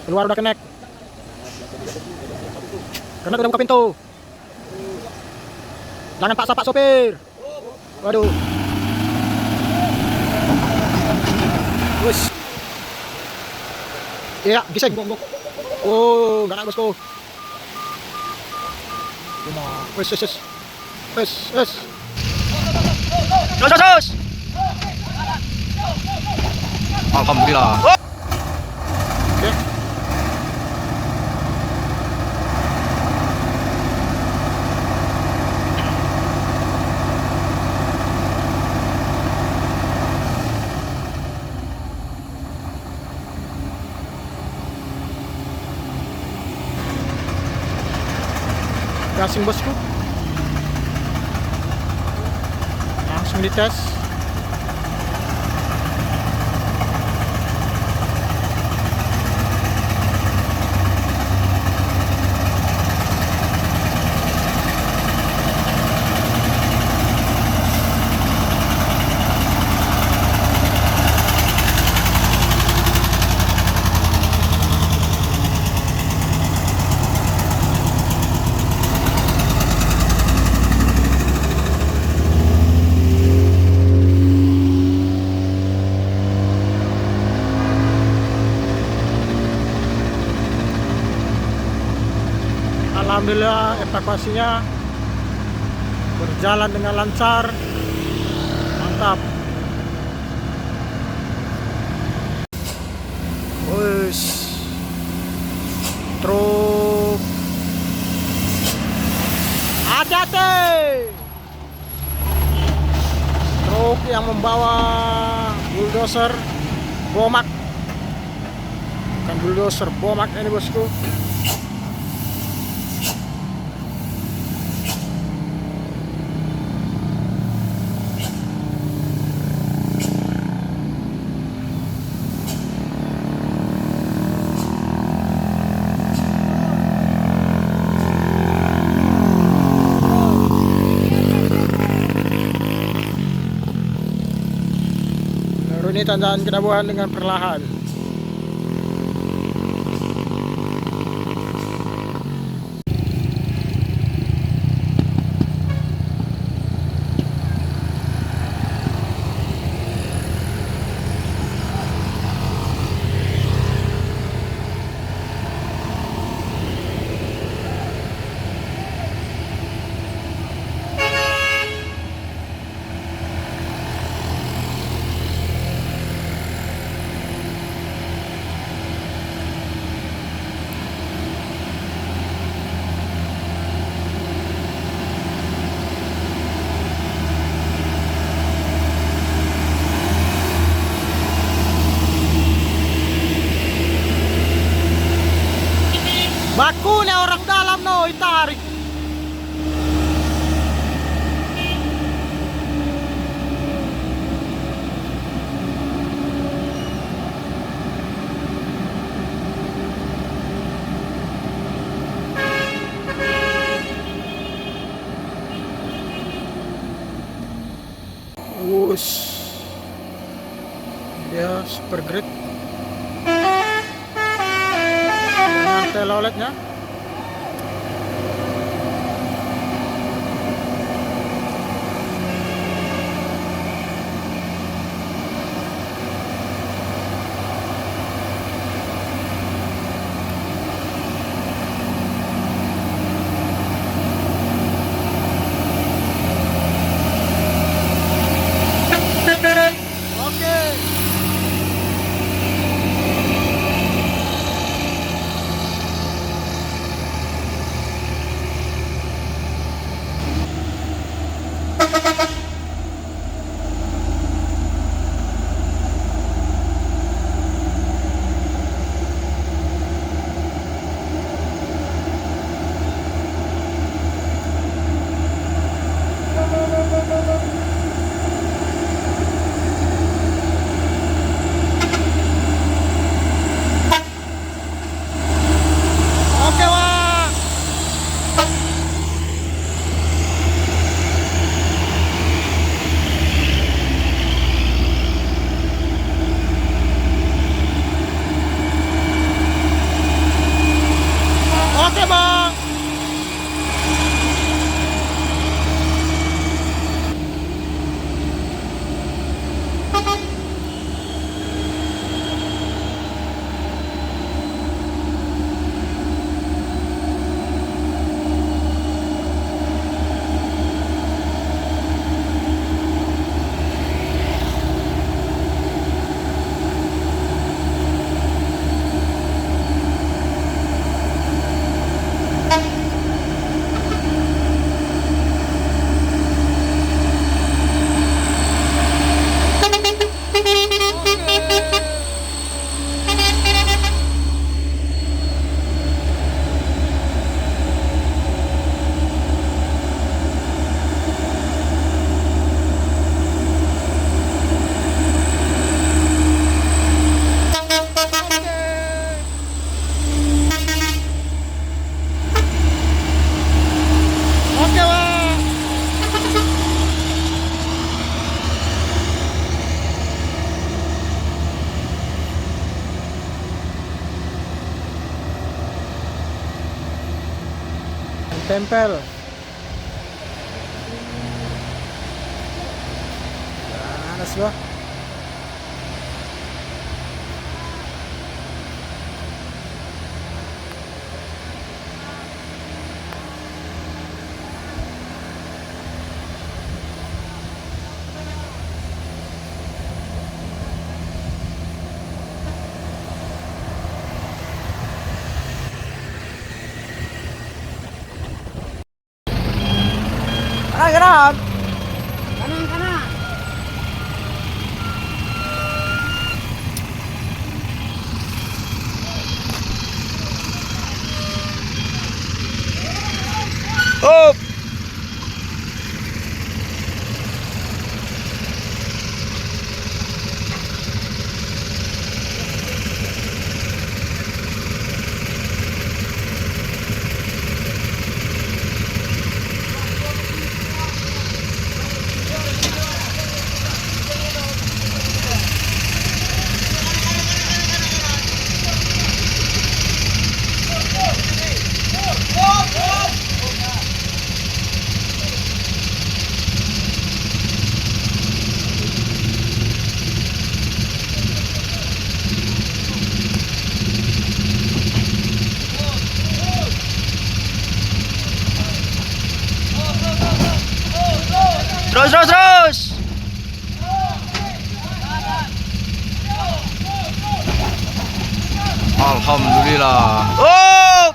Keluar udah connect. Karena udah buka pintu. Jangan paksa Pak sopir. Waduh. Wes. Iya, gising. Oh, enggak nak bosku. Wes. Sos. Alhamdulillah. Oke. Gasing bosku. Langsung dites. Alhamdulillah evakuasinya berjalan dengan lancar. Mantap. Wes. Truk. Hati-hati. Truk yang membawa bulldozer bomak. Bukan bulldozer, bomak ini bosku. Ini tandaan kedabuan dengan perlahan. Bakunya orang dalam no, tarik. Wush. Dia super great. Teloletnya. Oke bang. Oke bang. Tempel. Panas loh. Kanan. Kanan kanan. Up. Terus terus terus. Alhamdulillah. Oh.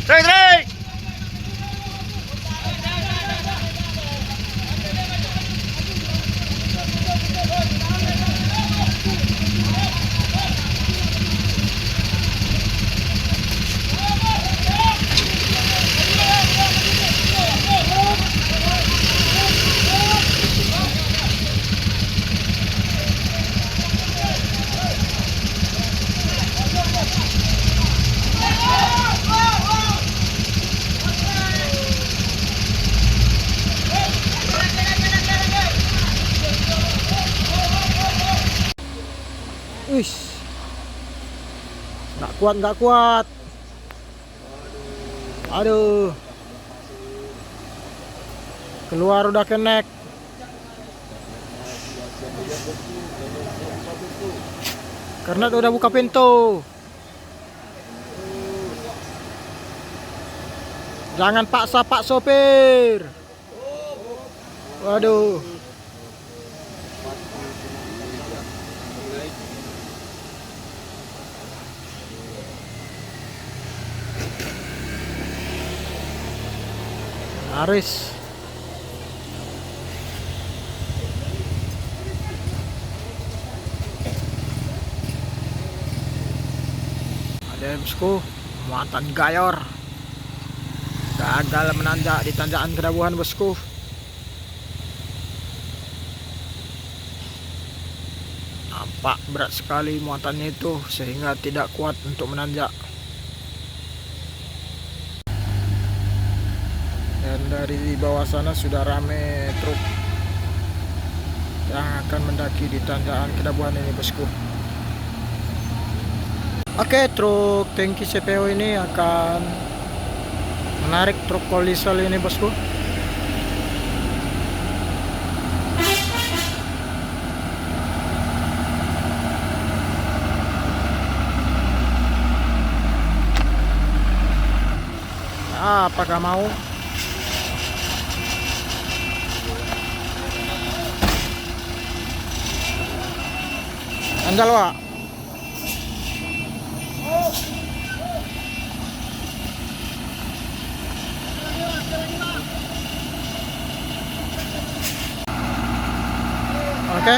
Trek trek. Wih, nggak kuat, nggak kuat. Aduh, keluar udah kenek. Karena udah buka pintu. Jangan paksa Pak sopir. Waduh. Laris. Ada bosku, muatan gayor. Gagal menanjak di tanjakan Kedabuhan bosku. Nampak berat sekali muatannya itu sehingga tidak kuat untuk menanjak. Dan dari bawah sana sudah rame truk yang akan mendaki di tanjakan Kedabuhan ini bosku. Oke, truk tangki CPO ini akan menarik truk kolisol ini, bosku. Apakah mau? Andal, Wak. Oke.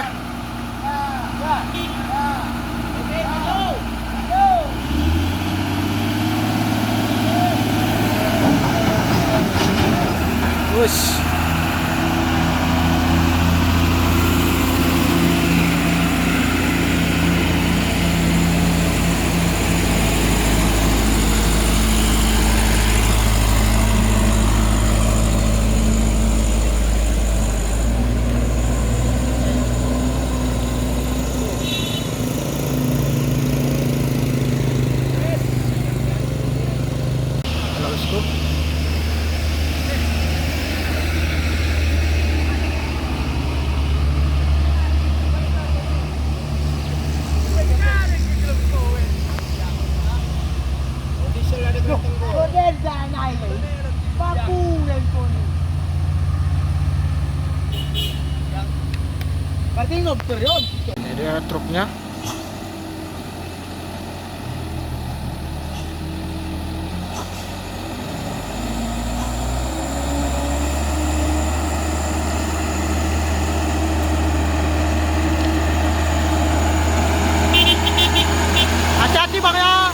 Wush. Halo, bosku. Ini dia truknya. Hati-hati, Bang, ya.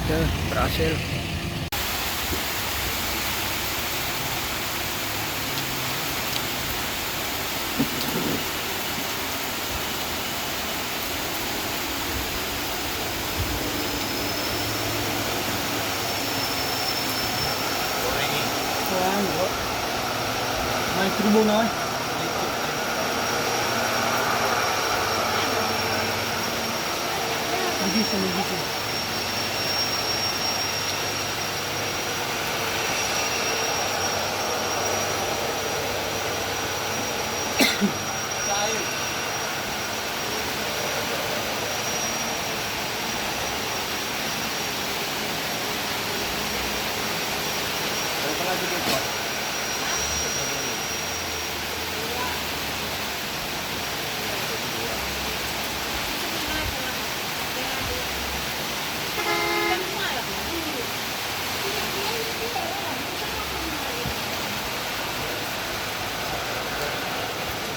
Oke, berhasil. Main kerubung lah. Bisa.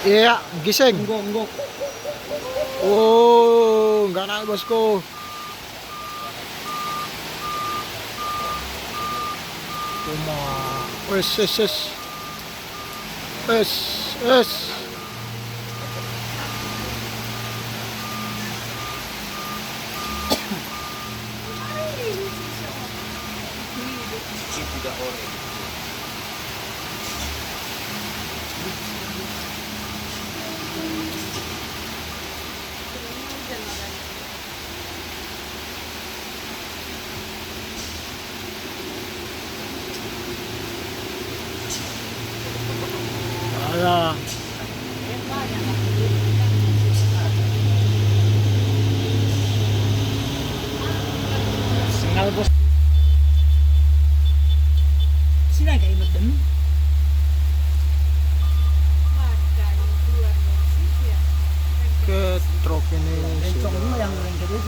Iya, gising. Enggak. Oh, nggak naik, bosku. Cuma, wes. Ya. Singal bos. Sini kayak imut dem. Ke truk ini Bencong sudah dulu yang kedua.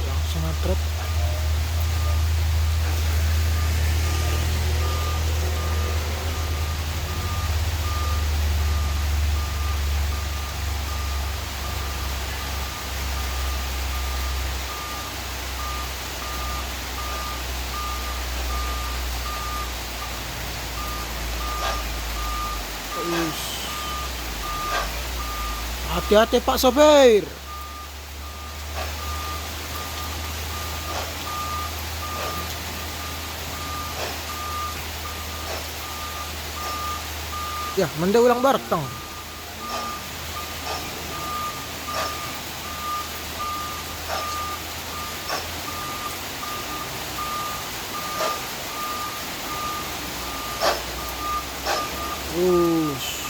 langsung truk. Hati-hati, Pak sopir. Ya, mende ulang bartang. Ush.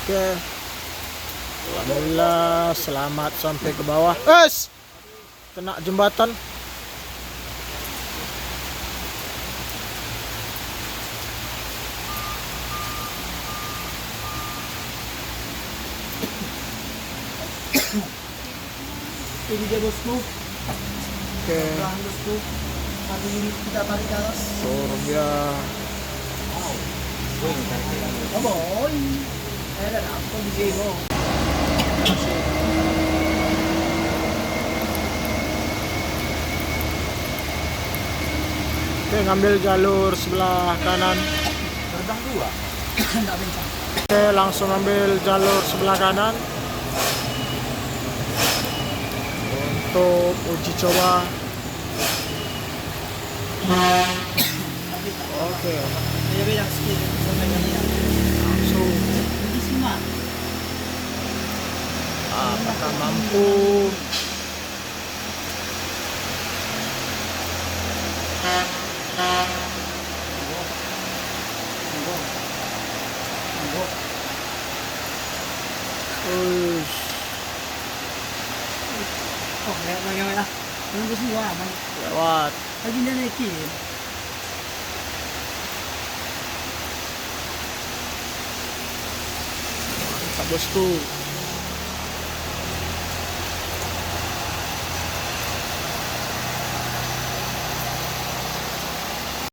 Oke. Alhamdulillah selamat sampai ke bawah. Kena jembatan. Ini dia bosku. Oke. Pelan bosku. Satu unit kita tarik ke atas. Turun ya. Oh boy. Ada apa di sini? Oke, ngambil jalur sebelah kanan. Gerbang 2. Enggak bencang. Oke, langsung ambil jalur sebelah kanan untuk uji coba. Oke, Dia bilang sikit sampai ini. langsung Di sini. apakah mampu? Ush, Oh, lewat lah. Yang di sini aman. lewat. Lagi dia naikin. Mantap bosku.